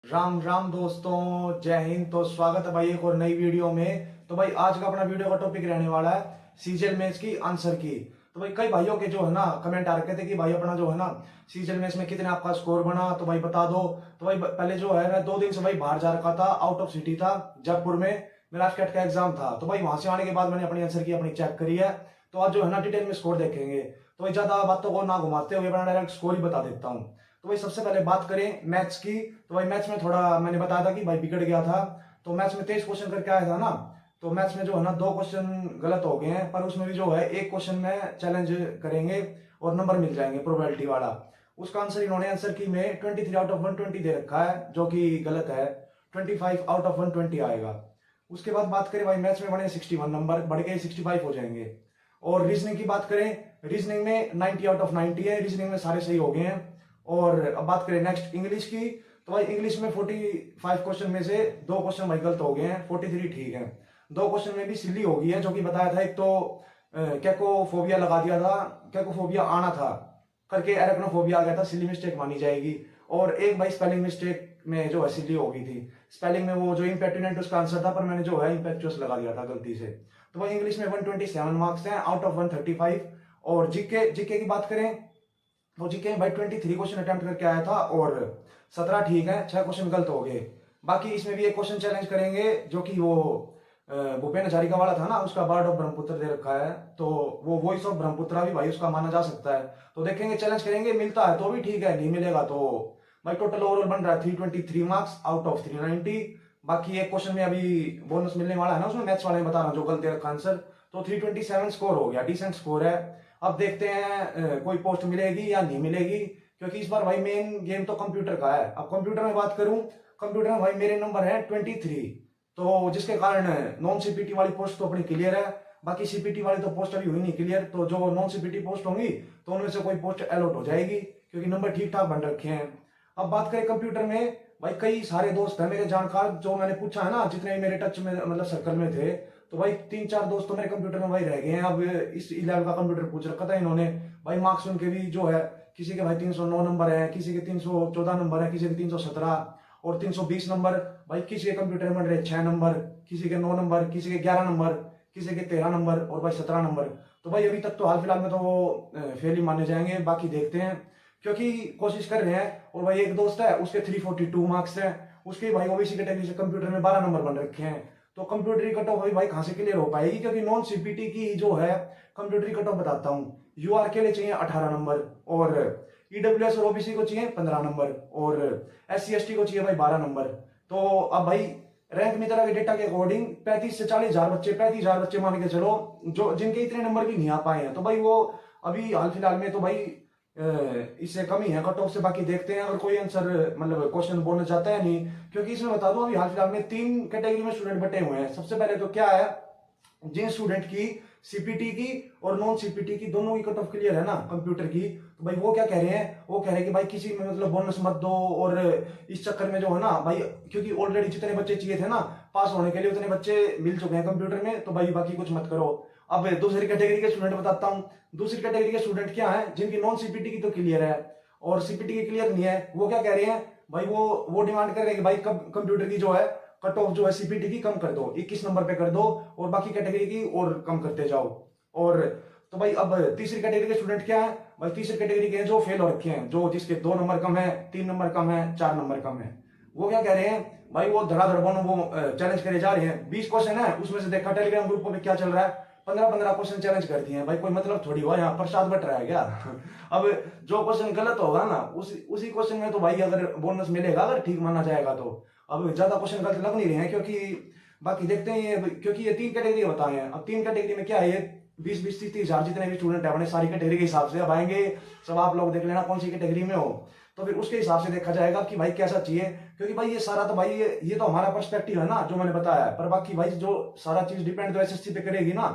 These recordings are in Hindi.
राम राम दोस्तों, जय हिंद। तो स्वागत है भाई एक और नई वीडियो में। तो भाई आज का अपना वीडियो का टॉपिक रहने वाला है सीजीएल मेंस की आंसर की। तो भाई कई भाइयों के जो है ना कमेंट आ रखे थे कि भाई अपना जो है ना सीजीएल मेंस में कितने आपका स्कोर बना, तो भाई बता दो। तो भाई पहले जो है मैं 2 दिन से भाई बाहर जा रखा था, आउट ऑफ सिटी था, जयपुर में मेरा कैट का एग्जाम था। तो भाई वहां से आने के बाद मैंने अपनी आंसर की अपनी चेक करी है। तो आज जो है ना डिटेल में स्कोर देखेंगे। तो भाई ज्यादा बातों को ना घुमाते हुए अपना डायरेक्ट स्कोर ही बता देता हूँ। तो भाई सबसे पहले बात करें मैथ्स की। तो भाई मैथ्स में थोड़ा मैंने बताया था कि भाई बिगड़ गया था। तो मैथ्स में 23 क्वेश्चन करके आया था ना। तो मैथ्स में जो है ना 2 क्वेश्चन गलत हो गए हैं, पर उसमें भी जो है एक क्वेश्चन में चैलेंज करेंगे और नंबर मिल जाएंगे प्रोबेबिलिटी वाला। उसका आंसर इन्होंने आंसर की में 23 आउट ऑफ 120 दे रखा है, जो कि गलत है। 25 आउट ऑफ 120 आएगा। उसके बाद बात करें भाई मैथ्स में बने 61 नंबर, बढ़ के 65 हो जाएंगे। और रीजनिंग की बात करें, रीजनिंग में 90 आउट ऑफ 90 है, रीजनिंग में सारे सही हो गए हैं। और अब बात करें नेक्स्ट इंग्लिश की। तो भाई इंग्लिश में 45 क्वेश्चन में से 2 क्वेश्चन भाई गलत हो गए हैं, 43 ठीक है। 2 क्वेश्चन में भी सिल्ली हो गई है, जो कि बताया था। एक तो कैकोफोबिया लगा दिया था, कैकोफोबिया आना था करके एरेक्नोफोबिया आ गया था, सिल्ली मिस्टेक मानी जाएगी। और एक भाई स्पेलिंग मिस्टेक में जो है सिल्ली हो गई थी। स्पेलिंग में वो जो इम्पेटिनेंट उसका आंसर था, पर मैंने जो है इम्पेक्चुअस लगा दिया था गलती से। तो भाई इंग्लिश में 127 मार्क्स हैं आउट ऑफ 135। और जीके जीके की बात करें तो जीके में भाई 23 क्वेश्चन अटेम्प्ट करके आया था और 17 ठीक है, 6 क्वेश्चन गलत हो गए। बाकी इसमें भी एक क्वेश्चन चैलेंज करेंगे, जो कि वो भूपेन हजारिका वाला था ना, उसका बर्ड ऑफ ब्रह्मपुत्र दे रखा है। तो वो वॉइस ऑफ ब्रह्मपुत्रा भी भाई उसका माना जा सकता है। तो देखेंगे, चैलेंज करेंगे, मिलता है तो भी ठीक है, नहीं मिलेगा तो भाई टोटल ओवरऑल बन रहा है 323 मार्क्स आउट ऑफ 390। बाकी एक क्वेश्चन में अभी बोनस मिलने वाला है ना, उसमें मैथ्स वाले में बता रहा हूँ जो गलत दे रखा आंसर। तो 327 स्कोर हो गया, डिसेंट स्कोर है। अब देखते हैं कोई पोस्ट मिलेगी या नहीं मिलेगी, क्योंकि इस बार भाई मेन गेम तो कंप्यूटर का है। अब कंप्यूटर में बात करूं, कंप्यूटर में भाई मेरे नंबर है 23। तो जिसके कारण नॉन सीपीटी वाली पोस्ट तो अपनी क्लियर है। बाकी सीपीटी वाली तो पोस्ट अभी हुई नहीं क्लियर। तो जो नॉन सीपीटी पोस्ट होंगी तो उनमें से कोई पोस्ट अलॉट हो जाएगी, क्योंकि नंबर ठीक ठाक बन रखे हैं। अब बात करें कंप्यूटर में, भाई कई सारे दोस्त हैं मेरे जानकार, जो मैंने पूछा है ना, जितने मेरे टच में मतलब सर्कल में थे, तो भाई 3-4 दोस्त तो मेरे कंप्यूटर में भाई रह गए हैं। अब इस लेवल का कंप्यूटर पूछ रखा था इन्होंने। भाई मार्क्स उनके भी जो है, किसी के भाई 309 नंबर है, किसी के 314 नंबर है, किसी के 317 और 320 नंबर। भाई किसी के कंप्यूटर में रहे 6 नंबर, किसी के 9 नंबर, किसी के 11 नंबर, किसी के 13 नंबर और भाई 17 नंबर। तो भाई अभी तक तो हाल फिलहाल में तो वो फेल ही माने जाएंगे। बाकी देखते हैं, क्योंकि कोशिश कर रहे हैं। और भाई एक दोस्त है, उसके 342 मार्क्स है, उसके भाई ओबीसी कैटेगरी से कंप्यूटर में 12 नंबर बन रखे हैं। तो कंप्यूटरी कट ऑफ भाई कहां से क्लियर हो पाएगी, क्योंकि नॉन सीपीटी की जो है कंप्यूटरी कट ऑफ बताता हूँ। यूआर के लिए चाहिए 18 नंबर, और ईडब्ल्यूएस और ओबीसी को चाहिए 15 नंबर, और SC ST को चाहिए भाई 12 नंबर। तो अब भाई रैंक मित्रा के डेटा के अकॉर्डिंग 35 से 40,000 बच्चे, 35,000 बच्चे मान के चलो, जो जिनके इतने नंबर भी नहीं आ पाए हैं। तो भाई वो अभी हाल फिलहाल में तो भाई इससे कम ही है कट ऑफ से। बाकी देखते हैं अगर कोई आंसर मतलब क्वेश्चन बोलना चाहता है नहीं, क्योंकि इसमें बता दूं अभी हाल फिलहाल में 3 कैटेगरी में स्टूडेंट बटे हुए हैं। सबसे पहले तो क्या है, जिन स्टूडेंट की सीपीटी की और नॉन सीपीटी की दोनों की कट ऑफ क्लियर है ना कंप्यूटर की, तो भाई वो क्या कह रहे हैं, वो कह रहे हैं कि भाई किसी में मतलब बोनस मत दो। और इस चक्कर में जो है ना भाई, क्योंकि ऑलरेडी जितने बच्चे चाहिए थे ना पास होने के लिए, उतने बच्चे मिल चुके हैं कंप्यूटर में, तो भाई बाकी कुछ मत करो। अब दूसरी कैटेगरी के स्टूडेंट बताता हूँ। दूसरी कैटेगरी के स्टूडेंट क्या है, जिनकी नॉन सीपीटी की तो क्लियर है और सीपीटी की क्लियर नहीं है, वो क्या कह रहे हैं भाई, वो डिमांड कर रहे हैं कि भाई कंप्यूटर की जो है कट ऑफ जो है सीपीटी की कम कर दो, 21 नंबर पे कर दो, और बाकी कैटेगरी की और कम करते जाओ। और तो भाई अब तीसरी कैटेगरी के स्टूडेंट क्या है भाई, तीसरी कैटेगरी के हैं जो फेल हो रखे हैं, जो जिसके 2 नंबर कम है, 3 नंबर कम है, 4 नंबर कम है। वो क्या कह रहे हैं भाई, वो धड़ाधड़ वो चैलेंज करे जा रहे हैं। 20 क्वेश्चन है, उसमें से देखा टेलीग्राम ग्रुप में क्या चल रहा है, 15-15 क्वेश्चन चैलेंज कर दिए हैं। भाई कोई मतलब थोड़ी हुआ, यहाँ प्रसाद बट रहा है क्या? अब जो क्वेश्चन गलत होगा ना, उसी क्वेश्चन में तो भाई अगर बोनस मिलेगा, अगर ठीक माना जाएगा तो। अब ज्यादा क्वेश्चन गलत लग नहीं रहे हैं, क्योंकि बाकी देखते हैं ये, क्योंकि ये 3 कैटेगरी बताए हैं। अब 3 कैटेगरी में क्या है, ये 20-20, 30-30 जितने भी स्टूडेंट है अपने सारी कैटेगरी के हिसाब से अब आएंगे। सब आप लोग देख लेना कौन सी कैटेगरी में हो, तो फिर उसके हिसाब से देखा जाएगा कि भाई कैसा चाहिए। क्योंकि भाई ये सारा तो भाई ये तो हमारा पर्सपेक्टिव है ना, जो मैंने बताया है। पर बाकी भाई जो सारा चीज डिपेंड तो एसएससी पे करेगी ना,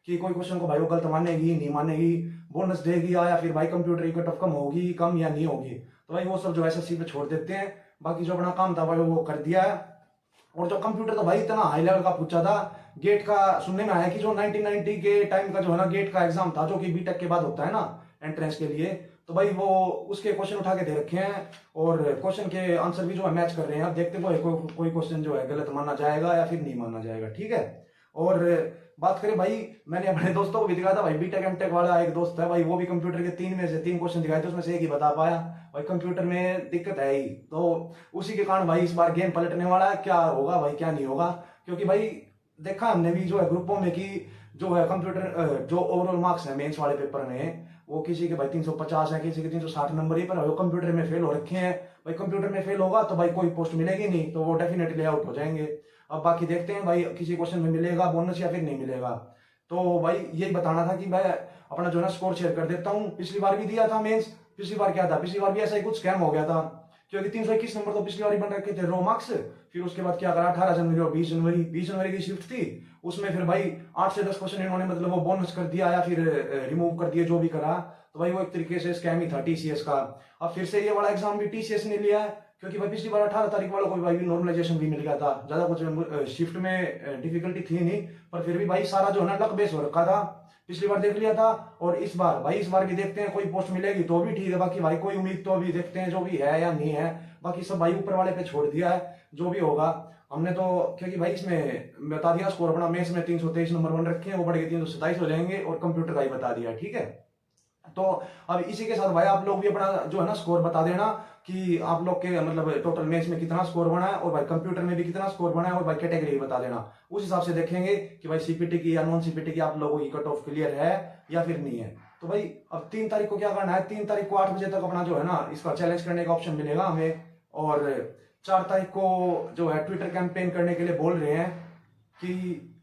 कि कोई क्वेश्चन को भाई वो गलत मानेगी नहीं मानेगी, बोनस देगी या फिर भाई कंप्यूटर की कट ऑफ कम होगी, कम या नहीं होगी। तो भाई वो सब जो एसएससी पे छोड़ देते हैं। बाकी जो अपना काम था भाई वो कर दिया है। और जो कंप्यूटर तो भाई इतना हाई लेवल का पूछा था, गेट का सुनने में आया कि जो 1990 के टाइम का जो है ना गेट का एग्जाम था, जो कि बीटेक के बाद होता है ना एंट्रेंस के लिए, तो भाई वो उसके क्वेश्चन उठा के दे रखे हैं और क्वेश्चन के आंसर भी जो है मैच कर रहे हैं। अब देखते हैं कोई क्वेश्चन जो है गलत माना जाएगा या फिर नहीं माना जाएगा, ठीक है। और बात करें भाई, मैंने अपने दोस्तों को भी दिखाया था भाई, बीटेक एमटेक वाला एक दोस्त है भाई, वो भी कंप्यूटर के 3 में से 3 क्वेश्चन दिखाए थे, उसमें से एक ही बता पाया। भाई कंप्यूटर में दिक्कत है ही, तो उसी के कारण भाई इस बार गेम पलटने वाला है। क्या होगा भाई क्या नहीं होगा, क्योंकि भाई देखा हमने भी जो है ग्रुपों में कि जो है कंप्यूटर जो ओवरऑल मार्क्स है मेंस वाले पेपर में, वो किसी के भाई 350 है, किसी के 360 नंबर ही, पर वो कंप्यूटर में फेल हो रखे हैं। भाई कंप्यूटर में फेल होगा तो भाई कोई पोस्ट मिलेगी नहीं, तो वो डेफिनेटली आउट हो जाएंगे। अब बाकी देखते हैं भाई किसी क्वेश्चन में मिलेगा बोनस या फिर नहीं मिलेगा। तो भाई यही बताना था कि मैं अपना जो है ना स्कोर शेयर कर देता हूँ। पिछली बार भी दिया था मेंस, पिछली बार क्या था, पिछली बार भी ऐसा ही कुछ स्कैम हो गया था, क्योंकि 321 नंबर तो पिछली बार बन रखे थे रो मार्क्स। फिर उसके बाद क्या करा, 18 जनवरी और 20 जनवरी की शिफ्ट थी, उसमें फिर भाई 8 से 10 क्वेश्चन इन्होंने मतलब वो बोनस कर दिया या फिर रिमूव कर दिया, जो भी करा। तो भाई वो एक तरीके से स्कैम ही था टीसीएस का। अब फिर से ये वाला एग्जाम भी टीसीएस ने लिया है, क्योंकि भाई पिछली बार 18 तारीख वालों को भाई नॉर्मलाइजेशन भी मिल गया था, ज्यादा कुछ शिफ्ट में डिफिकल्टी थी नहीं, पर फिर भी भाई सारा जो है ना लक बेस हो रखा था। पिछली बार देख लिया था, और इस बार भी देखते हैं, कोई पोस्ट मिलेगी तो भी ठीक है, बाकी भाई कोई उम्मीद तो अभी देखते हैं जो भी है या नहीं है, बाकी सब भाई ऊपर वाले पे छोड़ दिया है, जो भी होगा हमने तो। क्योंकि भाई इसमें बता दिया स्कोर अपना, मेंस में 323 नंबर बन रखे हैं, वो बढ़ के 327 हो जाएंगे, और कंप्यूटर का ही बता दिया, ठीक है। तो अब इसी के साथ भाई आप लोग भी अपना जो है ना स्कोर बता देना कि आप लोग के मतलब टोटल मैथ्स में कितना स्कोर बना है, और भाई कंप्यूटर में भी कितना स्कोर बना है, और भाई कैटेगरी बता देना। उस हिसाब से देखेंगे कि भाई सीपीटी की या नॉन सीपीटी की आप लोगों की कट ऑफ क्लियर है या फिर नहीं है। तो भाई अब 3 तारीख को क्या करना है, 3 तारीख को 8 बजे तक अपना जो है ना इसका चैलेंज करने का ऑप्शन मिलेगा हमें, और 4 तारीख को जो है ट्विटर कैंपेन करने के लिए बोल रहे हैं कि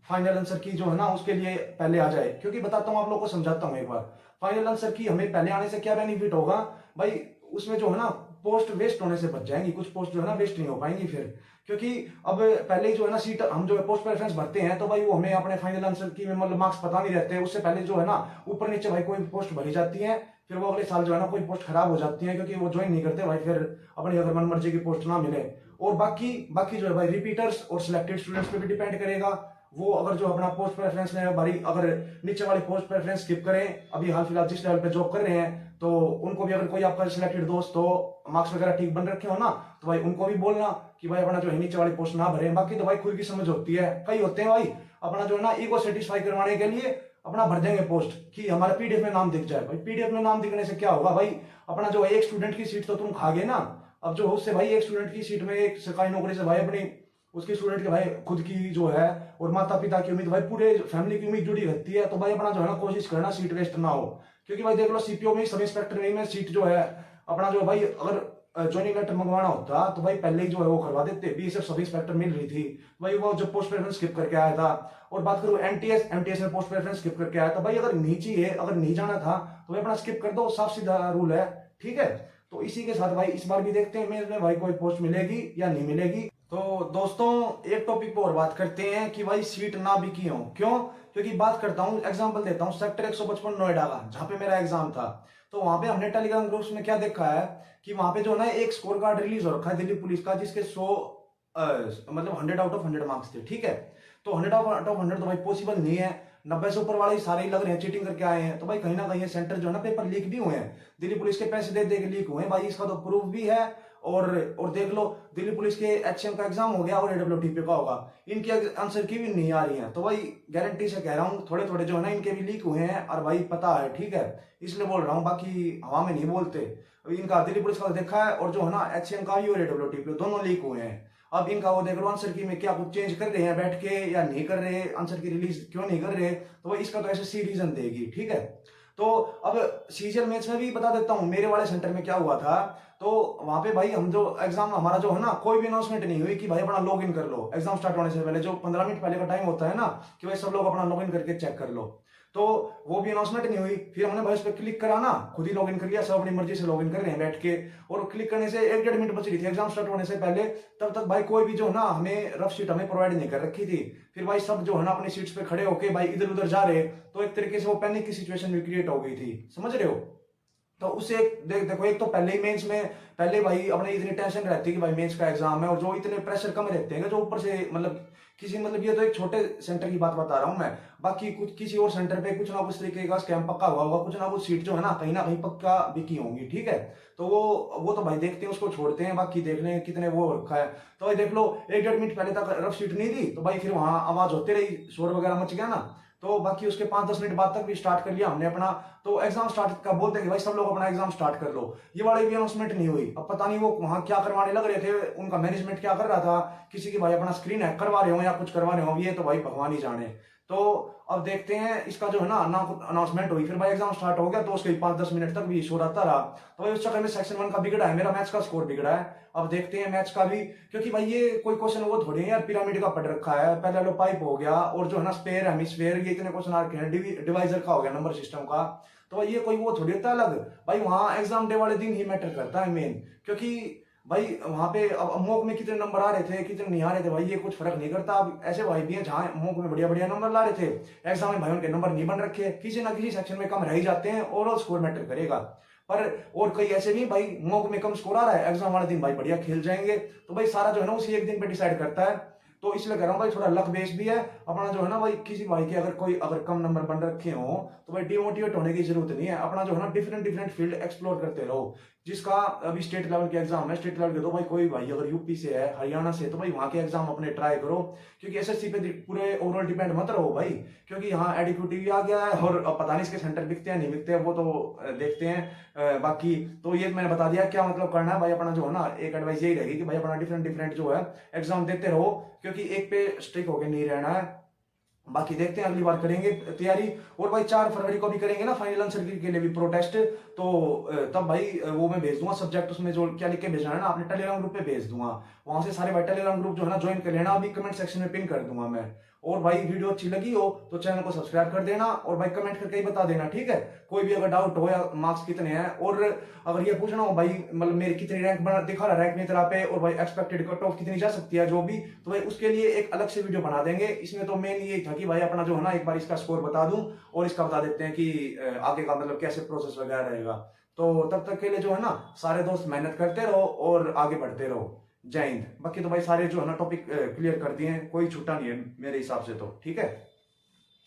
फाइनल आंसर की जो है ना उसके लिए पहले आ जाए। क्योंकि बताता हूँ आप लोगों को, समझाता हूँ एक बार, फाइनल आंसर की हमें पहले आने से क्या बेनिफिट होगा भाई, उसमें जो है ना पोस्ट वेस्ट होने से बच जाएंगी, कुछ पोस्ट जो है ना वेस्ट नहीं हो पाएंगी फिर। क्योंकि अब पहले ही जो है ना सीट हम जो है पोस्ट प्रेफरेंस भरते हैं, तो भाई वो हमें अपने फाइनल आंसर की में मतलब मार्क्स पता नहीं रहते, उससे पहले जो है ना ऊपर नीचे भाई कोई पोस्ट भरी जाती है, फिर वो अगले साल जो है ना कोई पोस्ट खराब हो जाती है, क्योंकि वो ज्वाइन नहीं करते भाई, फिर अपनी अगर मन मर्जी की पोस्ट ना मिले। और बाकी जो है भाई रिपीटर्स और सिलेक्टेड स्टूडेंट्स पे भी डिपेंड करेगा। वो अगर जो अपना पोस्ट प्रेफरेंस में भाई अगर नीचे वाली पोस्ट प्रेफरेंस स्किप करें, अभी हाल फिलहाल जिस लेवल पे जॉब कर रहे हैं, तो उनको भी अगर कोई आपका सिलेक्टेड दोस्त हो, मार्क्स वगैरह ठीक बन रखे हो ना, तो भाई उनको भी बोलना कि भाई अपना जो है नीचे वाली पोस्ट ना भरे। बाकी तो भाई खुद की समझ होती है, कई होते हैं भाई अपना जो है ना ईगो सेटिस्फाई करवाने के लिए अपना भर देंगे पोस्ट कि हमारा पीडीएफ में नाम दिख जाए। भाई पीडीएफ में नाम दिखने से क्या होगा भाई, अपना जो है एक स्टूडेंट की सीट तो तुम खा गए ना। अब जो उससे भाई एक स्टूडेंट की सीट में एक सरकारी नौकरी से भाई अपनी उसकी स्टूडेंट के भाई खुद की जो है और माता पिता की उम्मीद, भाई पूरे फैमिली की उम्मीद जुड़ी रहती है। तो भाई अपना जो है ना कोशिश करना सीट वेस्ट ना हो। क्योंकि भाई देख लो सीपीओ में, सब इंस्पेक्टर में सीट जो है अपना जो भाई अगर ज्वाइनिंग लेटर मंगवाना होता तो भाई पहले ही जो है वो करवा देते। बीएसएफ सब इंस्पेक्टर मिल रही थी भाई, वो जो पोस्ट प्रेफरेंस स्किप करके आया था। और बात करूं एमटीएस में पोस्ट प्रेफरेंस स्किप करके आया था भाई, अगर नीचे है, अगर नहीं जाना था तो भाई अपना स्किप कर दो, साफ सीधा रूल है, ठीक है। तो इसी के साथ भाई इस बार भी देखते हैं मेरे में भाई कोई पोस्ट मिलेगी या नहीं मिलेगी। तो दोस्तों एक टॉपिक पर और बात करते हैं कि भाई सीट ना भी क्यों, क्योंकि बात करता हूँ, एग्जांपल देता हूँ सेक्टर 155 नोएडा का, जहां पे मेरा एग्जाम था। तो वहां पे हमने टेलीग्राम ग्रुप्स में क्या देखा है कि वहां पे जो ना एक स्कोर कार्ड रिलीज हो रखा है दिल्ली पुलिस का, जिसके 100 मतलब 100 आउट ऑफ 100 मार्क्स थे, ठीक है। तो 100 आउट ऑफ 100 तो भाई पॉसिबल नहीं है, 90 से ऊपर वाले सारे ही लग रहे हैं चीटिंग करके आए हैं। तो भाई कहीं ना कहीं सेंटर जो है ना पेपर लीक भी हुए हैं, दिल्ली पुलिस के पैसे दे दे के लीक हुए हैं भाई, इसका तो प्रूफ भी है। और देख लो दिल्ली पुलिस के एचएम का एग्जाम हो गया और एडब्ल्यूटीपी का होगा, इनके आंसर की भी नहीं आ रही है। तो भाई गारंटी से कह रहा हूँ थोड़े थोड़े जो है ना इनके भी लीक हुए हैं, और भाई पता है, ठीक है, इसलिए बोल रहा हूँ, बाकी हवा में नहीं बोलते। इनका दिल्ली पुलिस का देखा है, और जो है ना एचएम का भी और एडब्ल्यूटीपी दोनों लीक हुए हैं। अब इनका वो देख लो आंसर की में क्या कुछ चेंज कर रहे हैं बैठ के या नहीं कर रहे, आंसर की रिलीज क्यों नहीं कर रहे, तो भाई इसका तो एसएससी रीजन देगी, ठीक है। तो अब सीजीएल मैथ्स में भी बता देता हूँ मेरे वाले सेंटर में क्या हुआ था। तो वहां पे भाई हम जो एग्जाम हमारा जो है ना कोई भी अनाउंसमेंट नहीं हुई कि भाई अपना लॉग इन कर लो एग्जाम स्टार्ट होने से पहले, जो 15 मिनट पहले का टाइम होता है ना कि भाई सब लोग अपना लॉग इन करके चेक कर लो, तो वो भी अनाउंसमेंट नहीं हुई। फिर हमने भाई उस पर क्लिक करा ना, खुद ही लॉगिन कर लिया, सब अपनी मर्जी से लॉगिन कर रहे हैं बैठ के, और क्लिक करने से 1-1.5 मिनट बच रही थी एग्जाम स्टार्ट होने से पहले, तब तक भाई कोई भी जो है ना हमें रफ शीट हमें प्रोवाइड नहीं कर रखी थी। फिर भाई सब जो है ना अपनी सीट्स पे खड़े होके भाई इधर उधर जा रहे, तो एक तरीके से वो पैनिक की सिचुएशन भी क्रिएट हो गई थी, समझ रहे हो। तो उसे देखो, एक तो पहले ही मेंस में पहले भाई अपने इतनी टेंशन रहती है कि भाई मेंस का एग्जाम है, और जो इतने प्रेशर कम रहते हैं जो ऊपर से मतलब किसी मतलब, ये तो एक छोटे सेंटर की बात बता रहा हूँ मैं, बाकी कुछ किसी और सेंटर पे कुछ ना कुछ तरीके का स्कैम पक्का हुआ होगा, कुछ ना कुछ सीट जो है ना कहीं पक्का बिकी होंगी, ठीक है। तो वो तो भाई देखते हैं, उसको छोड़ते हैं, बाकी देख लें कितने वो रखा है। तो भाई देख लो, 1-1.5 मिनट पहले तक रफ सीट नहीं दी, तो भाई फिर वहां आवाज होती रही, शोर वगैरह मच गया ना, तो बाकी उसके 5-10 मिनट बाद तक भी स्टार्ट कर लिया हमने अपना। तो एग्जाम स्टार्ट का बोलते हैं कि भाई सब लोग अपना एग्जाम स्टार्ट कर लो, ये वाली भी अनाउंसमेंट नहीं हुई। अब पता नहीं वो वहां क्या करवाने लग रहे थे, उनका मैनेजमेंट क्या कर रहा था, किसी की भाई अपना स्क्रीन हैक करवा रहे हो या कुछ करवा रहे हो, ये तो भाई भगवान ही जाने। तो अब देखते हैं इसका जो है ना अनाउंसमेंट हुई, फिर भाई एग्जाम स्टार्ट हो गया, तो उसके 5-10 मिनट तक भी शोर आता रहा। तो भाई उस चक्कर में सेक्शन 1 का बिगड़ा है, मेरा मैथ्स का स्कोर बिगड़ा है। अब देखते हैं मैथ्स का भी, क्योंकि भाई ये कोई क्वेश्चन वो थोड़ी है यार, पिरामिड का पढ़ रखा है, पहले लो पाइप हो गया, और जो है ना स्पेयर हेमिस्फेयर, ये इतने क्वेश्चन आ रखे हैं, डिवाइजर का हो गया, नंबर सिस्टम का। तो भाई ये कोई वो थोड़ी होता है अलग, भाई वहां एग्जाम डे वाले दिन ही मैटर करता है मेन, क्योंकि भाई वहां पे अब मॉक में कितने नंबर आ रहे थे कितने नहीं आ रहे थे, भाई ये कुछ फर्क नहीं करता। अब ऐसे भाई भी हैं जहां मॉक में बढ़िया बढ़िया नंबर ला रहे थे, एग्जाम में भाई उनके नंबर नहीं बन रखे, किसी ना किसी सेक्शन में कम रह ही जाते हैं, ओवरऑल स्कोर मैटर करेगा। पर और कई ऐसे नहीं, भाई मॉक में कम स्कोर आ रहा है, एग्जाम वाले दिन भाई बढ़िया खेल जाएंगे, तो भाई सारा जो है ना उसी एक दिन पे डिसाइड करता है। तो इसलिए कह रहा हूँ भाई थोड़ा लक बेस भी है अपना, जो है ना भाई किसी भाई के अगर कम नंबर बन रखे हो, तो भाई डिमोटिवेट होने की जरूरत नहीं है, अपना जो है ना डिफरेंट डिफरेंट फील्ड एक्सप्लोर करते रहो। जिसका अभी स्टेट लेवल के एग्जाम है, स्टेट लेवल के तो भाई कोई भाई अगर यूपी से है, हरियाणा से, तो भाई वहां के एग्जाम अपने ट्राई करो, क्योंकि एसएससी पे पूरे ओवरऑल डिपेंड मत रहो भाई, क्योंकि यहाँ एडिक्यूटी भी आ गया है, और अब पता नहीं इसके सेंटर बिकते हैं नहीं बिकते हैं, वो तो देखते हैं। बाकी तो ये मैंने बता दिया क्या मतलब करना है भाई, अपना जो है ना एक एडवाइस यही रहेगी कि भाई अपना डिफरेंट डिफरेंट जो है एग्जाम देते रहो, क्योंकि एक पे स्ट्रिक होके नहीं रहना है। बाकी देखते हैं अगली बार करेंगे तैयारी। और भाई 4 फरवरी को भी करेंगे ना फाइनल आंसर के लिए भी प्रोटेस्ट, तो तब भाई वो मैं भेज दूंगा सब्जेक्ट, उसमें जो क्या लिख के भेजना है ना अपने टेलीग्राम ग्रुप पे भेज दूंगा, वहां से सारे भाई टेलीग्राम ग्रुप जो है ना ज्वाइन कर लेना, अभी कमेंट सेक्शन में पिन कर दूंगा मैं। और भाई वीडियो अच्छी लगी हो तो चैनल को सब्सक्राइब कर देना, और भाई कमेंट करके ही बता देना, ठीक है। कोई भी अगर डाउट हो या मार्क्स कितने हैं, और अगर ये पूछना हो भाई मतलब मेरी कितनी रैंक बना दिखा रहा रैंक मेरी तरह पे, और भाई एक्सपेक्टेड कट ऑफ कितनी जा सकती है जो भी, तो भाई उसके लिए एक अलग से वीडियो बना देंगे। इसमें तो मेन ये था कि भाई अपना जो है ना एक बार इसका स्कोर बता दूं, और इसका बता देते हैं कि आगे का मतलब कैसे प्रोसेस वगैरह रहेगा। तो तब तक के लिए जो है ना सारे दोस्त मेहनत करते रहो और आगे बढ़ते रहो। जय हिंद। बाकी तो भाई सारे जो है ना टॉपिक क्लियर कर दिए हैं, कोई छूटा नहीं है मेरे हिसाब से, तो ठीक है।